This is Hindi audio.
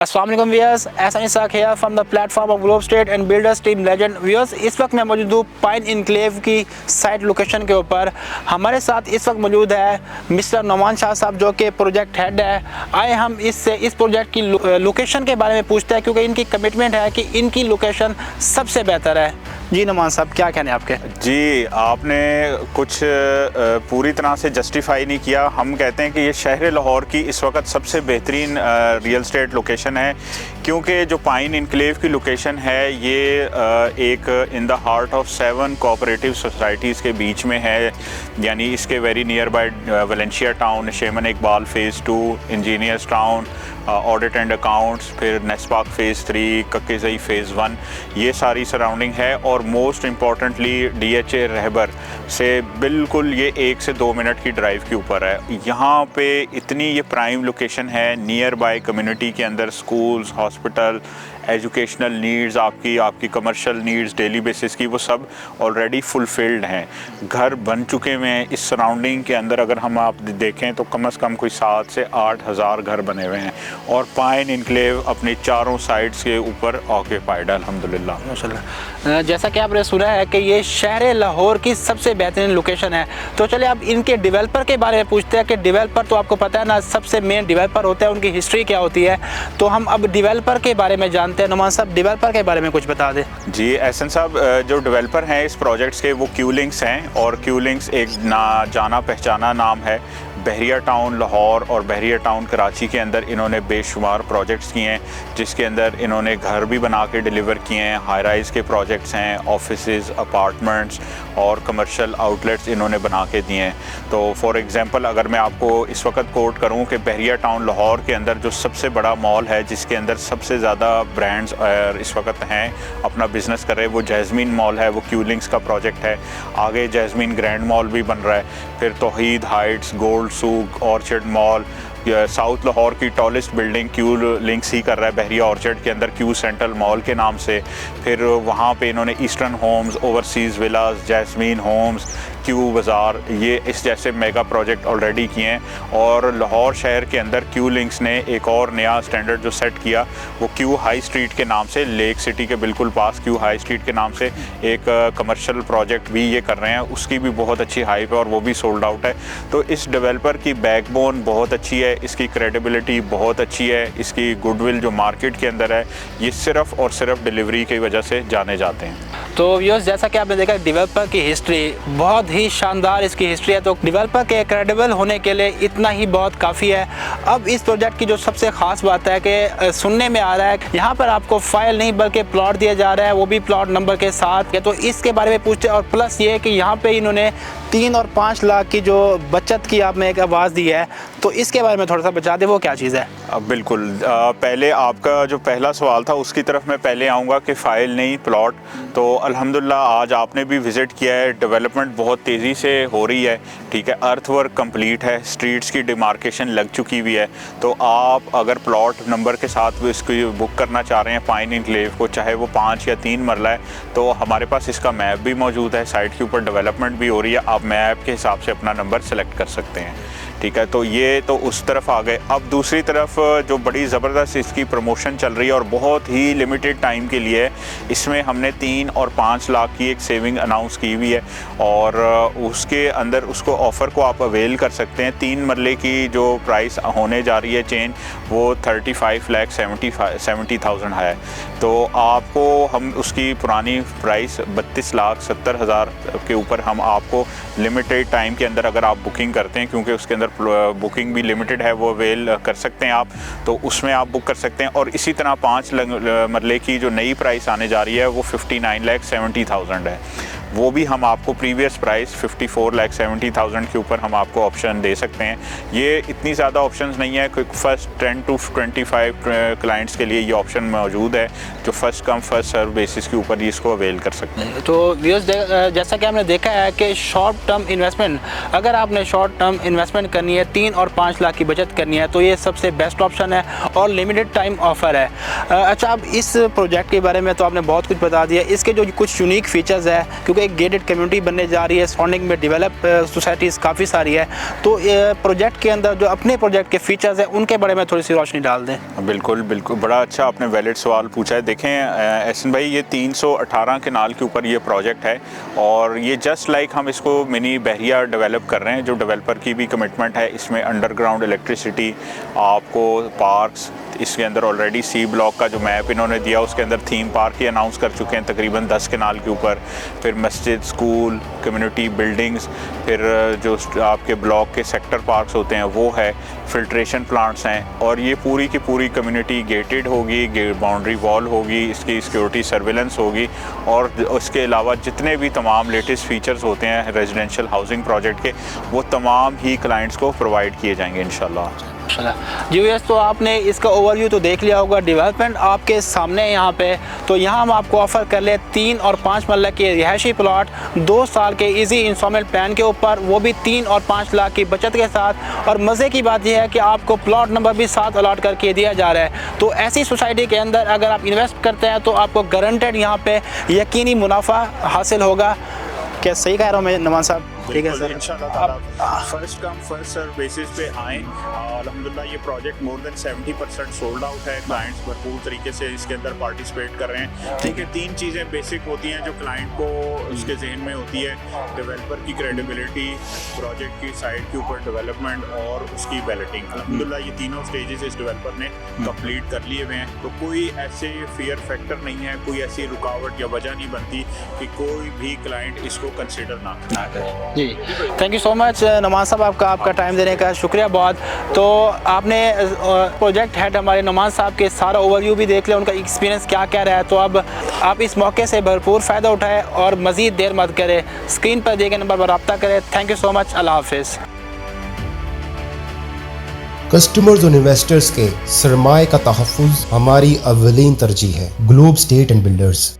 अस्सलाम वालेकुम viewers, Ehsan Ishaq here from the platform of Globe Estate and Builders Team Legend. Viewers, इस वक्त मैं मौजूद हूँ पाइन इनक्लेव की साइट लोकेशन के ऊपर। हमारे साथ इस वक्त मौजूद है मिस्टर नौमान शाह साहब, जो कि प्रोजेक्ट हेड है। आए हम इससे इस प्रोजेक्ट की लोकेशन के बारे में पूछते हैं, क्योंकि इनकी कमिटमेंट है कि इनकी लोकेशन सबसे बेहतर है। जी नौमान साहब, क्या कहने आपके? जी, आपने कुछ पूरी तरह से जस्टिफाई नहीं किया। हम कहते हैं कि ये शहर लाहौर की इस वक्त सबसे बेहतरीन रियल एस्टेट लोकेशन है, क्योंकि जो पाइन इनक्लेव की लोकेशन है ये एक in the heart of 7 cooperative societies के बीच में है। यानी इसके very near by Valencia town, शेमन Iqbal phase 2, engineers town, audit and accounts, फिर नेस्पाक फ़ेज़ 3, कक्केज़ई फ़ेज़ 1, ये सारी सराउंडिंग है। और मोस्ट इम्पॉर्टेंटली DHA रहबर से बिल्कुल ये 1 से 2 मिनट की ड्राइव के ऊपर है। यहाँ पे इतनी ये प्राइम लोकेशन है, नियर बाय कम्युनिटी के अंदर स्कूल्स, हॉस्पिटल, एजुकेशनल नीड्स, आपकी कमर्शियल नीड्स डेली बेसिस की, वो सब ऑलरेडी फुलफिल्ड हैं। घर बन चुके हुए हैं इस सराउंडिंग के अंदर। अगर हम आप देखें तो कम से कम कोई 7 से 8 हज़ार घर बने हुए हैं, और पाइन इनक्लेव अपनी चारों साइड्स के ऊपर ऑक्यूपाइड है अल्हम्दुलिल्लाह। माशाल्लाह। जैसा कि आपने सुना है कि ये शहर लाहौर की सबसे बेहतरीन लोकेशन है, तो चलिए अब इनके डेवलपर के बारे में पूछते हैं कि डेवलपर तो आपको पता है ना, सबसे मेन डेवलपर होते हैं, उनकी हिस्ट्री क्या होती है। तो हम अब डेवलपर के बारे में जानते हैं। नौमान साहब, डेवलपर के बारे में कुछ बता दें। जी एहसन साहब, जो डेवलपर हैं इस प्रोजेक्ट्स के, वो क्यूलिंग्स हैं। और क्यूलिंग्स एक जाना पहचाना नाम है। बहरिया टाउन लाहौर और बहरिया टाउन कराची के अंदर इन्होंने बेशुमार प्रोजेक्ट्स किए हैं, जिसके अंदर इन्होंने घर भी बना के डिलीवर किए हैं। हाई राइज़ के प्रोजेक्ट्स हैं, ऑफिसेज, अपार्टमेंट्स और कमर्शियल आउटलेट्स इन्होंने बना के दिए हैं। तो फॉर एग्जांपल अगर मैं आपको इस वक्त कोट करूं कि बहरिया टाउन लाहौर के अंदर जो सबसे बड़ा मॉल है, जिसके अंदर सबसे ज़्यादा ब्रांड्स इस वक्त हैं अपना बिज़नेस कर रहे हैं, वो जैस्मीन मॉल है। वो क्यूलिंग्स का प्रोजेक्ट है। आगे जैस्मीन ग्रैंड मॉल भी बन रहा है। फिर Tauheed heights, gold souk, orchard mall, south Lahore की टॉलेस्ट बिल्डिंग क्यू लिंक्स ही कर रहा है बहरिया ऑर्चर्ड के अंदर, क्यू सेंट्रल मॉल के नाम से। फिर वहाँ पे इन्होंने ईस्टर्न होम्स, ओवरसीज़ विलास, जैस्मीन होम्स, क्यू बाज़ार, ये इस जैसे मेगा प्रोजेक्ट ऑलरेडी किए हैं। और लाहौर शहर के अंदर क्यू लिंक्स ने एक और नया स्टैंडर्ड जो सेट किया, वो क्यू हाई स्ट्रीट के नाम से, लेक सिटी के बिल्कुल पास क्यू हाई स्ट्रीट के नाम से एक कमर्शियल प्रोजेक्ट भी ये कर रहे हैं। उसकी भी बहुत अच्छी हाइप है और वो भी सोल्ड आउट है। तो इस डेवलपर की बैकबोन बहुत अच्छी है, इसकी क्रेडिबिलिटी बहुत अच्छी है, इसकी गुडविल जो मार्केट के अंदर है, ये सिर्फ़ और सिर्फ डिलीवरी की वजह से जाने जाते हैं। तो व्यूअर्स, जैसा कि आपने देखा डेवलपर की हिस्ट्री बहुत ही शानदार इसकी हिस्ट्री है। तो डेवलपर के क्रेडिबल होने के लिए इतना ही बहुत काफ़ी है। अब इस प्रोजेक्ट की जो सबसे ख़ास बात है कि सुनने में आ रहा है कि यहाँ पर आपको फाइल नहीं बल्कि प्लॉट दिया जा रहा है, वो भी प्लॉट नंबर के साथ। तो इसके बारे में पूछते हैं। और प्लस ये कि यहाँ पे इन्होंने 3 और 5 लाख की जो बचत की आपने एक आवाज़ दी है, तो इसके बारे में थोड़ा सा बता दें, वो क्या चीज़ है? बिल्कुल। पहले आपका जो पहला सवाल था उसकी तरफ मैं पहले आऊँगा कि फ़ाइल नहीं प्लॉट। तो अल्हम्दुलिल्लाह आज आपने भी विज़िट किया है, डेवलपमेंट बहुत तेज़ी से हो रही है। ठीक है, अर्थ वर्क कंप्लीट है, स्ट्रीट्स की डिमार्केशन लग चुकी हुई है। तो आप अगर प्लॉट नंबर के साथ इसकी बुक करना चाह रहे हैं पाइन इनक्लेव को, चाहे वो 5 या 3 मरला है, तो हमारे पास इसका मैप भी मौजूद है। साइट के ऊपर डेवलपमेंट भी हो रही है, आप मैप के हिसाब से अपना नंबर सेलेक्ट कर सकते हैं। ठीक है, तो ये तो उस तरफ आ गए। अब दूसरी तरफ जो बड़ी ज़बरदस्त इसकी प्रमोशन चल रही है और बहुत ही लिमिटेड टाइम के लिए, इसमें हमने 3 और 5 लाख की एक सेविंग अनाउंस की हुई है। और उसके अंदर उसको ऑफ़र को आप अवेल कर सकते हैं। 3 मरले की जो प्राइस होने जा रही है चेंज, वो 35,70,000 है। तो आपको हम उसकी पुरानी प्राइस 32,70,000 के ऊपर हम आपको लिमिटेड टाइम के अंदर, अगर आप बुकिंग करते हैं, क्योंकि उसके अंदर बुकिंग भी लिमिटेड है, वो अवेल कर सकते हैं आप, तो उसमें आप बुक कर सकते हैं। और इसी तरह 5 मरले की जो नई प्राइस आने जा रही है, वो 59,70,000 है। वो भी हम आपको प्रीवियस प्राइस 54,70,000 के ऊपर हम आपको ऑप्शन दे सकते हैं। ये इतनी ज़्यादा ऑप्शंस नहीं है, क्योंकि फर्स्ट 10 to 25 क्लाइंट्स के लिए ये ऑप्शन मौजूद है, जो first come first serve basis के ऊपर इसको अवेल कर सकते हैं। तो व्यूअर्स, जैसा कि हमने देखा है कि शॉर्ट टर्म इन्वेस्टमेंट, अगर आपने शॉर्ट टर्म इन्वेस्टमेंट करनी है, 3 और 5 लाख की बचत करनी है, तो ये सबसे बेस्ट ऑप्शन है और लिमिटेड टाइम ऑफ़र है। अच्छा, अब इस प्रोजेक्ट के बारे में तो आपने बहुत कुछ बता दिया। इसके जो कुछ यूनिक फीचर्स है, क्योंकि एक गेटेड कम्युनिटी बनने जा रही है। सराउंडिंग में डेवलप सोसाइटीज़ काफ़ी सारी है, तो प्रोजेक्ट के अंदर जो अपने प्रोजेक्ट के फीचर्स हैं उनके बारे में थोड़ी सी रोशनी डाल दें। बिल्कुल बिल्कुल, बड़ा अच्छा आपने वैलिड सवाल पूछा है। देखें एहसन भाई, ये 318 केनाल के ऊपर ये प्रोजेक्ट है और ये जस्ट लाइक हम इसको मिनी बहरिया डेवलप कर रहे हैं। जो डेवलपर की भी कमिटमेंट है, इसमें अंडरग्राउंड इलेक्ट्रिसिटी, आपको पार्क्स, इसके अंदर ऑलरेडी सी ब्लॉक का जो मैप इन्होंने दिया उसके अंदर थीम पार्क ही अनाउंस कर चुके हैं तकरीबन 10 केनाल के ऊपर, फिर मस्जिद, स्कूल, कम्युनिटी बिल्डिंग्स, फिर जो आपके ब्लॉक के सेक्टर पार्क्स होते हैं वो है, फिल्ट्रेशन प्लांट्स हैं, और ये पूरी की पूरी कम्युनिटी गेटेड होगी, बाउंड्री वॉल होगी, इसकी सिक्योरिटी सर्विलेंस होगी, और उसके अलावा जितने भी तमाम लेटेस्ट फीचर्स होते हैं रेजिडेंशियल हाउसिंग प्रोजेक्ट के, वो तमाम ही क्लाइंट्स को प्रोवाइड किए जाएंगे इंशाल्लाह। जी यस, तो आपने इसका ओवरव्यू तो देख लिया होगा, डेवलपमेंट आपके सामने है यहाँ पे। तो यहाँ हम आपको ऑफ़र कर ले 3 और 5 मरला के रिहायशी प्लॉट 2 साल के इजी इंस्टॉलमेंट प्लान के ऊपर, वो भी 3 और 5 लाख की बचत के साथ। और मज़े की बात यह है कि आपको प्लॉट नंबर भी 7 अलॉट करके दिया जा रहा है। तो ऐसी सोसाइटी के अंदर अगर आप इन्वेस्ट करते हैं तो आपको गारंटेड यहाँ पे यकीनी मुनाफा हासिल होगा। क्या सही कह रहा हूँ मैं नमान साहब? ठीक है सर, इंशाल्लाह first come first serve basis पे आएँ। अल्हम्दुलिल्लाह ये project more than 70% sold out है। क्लाइंट्स भरपूर तरीके से इसके अंदर पार्टिसिपेट कर रहे हैं। ठीक है, 3 चीज़ें बेसिक होती हैं जो क्लाइंट को उसके जहन में होती है: डेवलपर की क्रेडिबिलिटी, प्रोजेक्ट की साइड के ऊपर डेवलपमेंट, और उसकी बैलेटिंग। अल्हम्दुलिल्लाह ये तीनों स्टेजेस इस डेवलपर ने कंप्लीट कर लिए हुए हैं। तो कोई ऐसे फियर फैक्टर नहीं है, कोई ऐसी रुकावट या वजह नहीं बनती कि कोई भी क्लाइंट इसको कंसिडर ना करे। जी thank you so much Numan साहब, आपका टाइम देने का शुक्रिया बहुत। तो आपने प्रोजेक्ट हेड हमारे नुमान साहब के सारा ओवरव्यू भी देख लिया, उनका एक्सपीरियंस क्या क्या रहा है। तो अब आप इस मौके से भरपूर फ़ायदा उठाएं और मज़ीद देर मत करें, स्क्रीन पर दिए गए नंबर पर रब्ता करें। थैंक यू सो मच, अल्लाह हाफिज़। कस्टमर्स और इन्वेस्टर्स के सरमाए का तहफ़्फ़ुज़ हमारी अव्वलीन तरजीह है। Globe Estate and builders.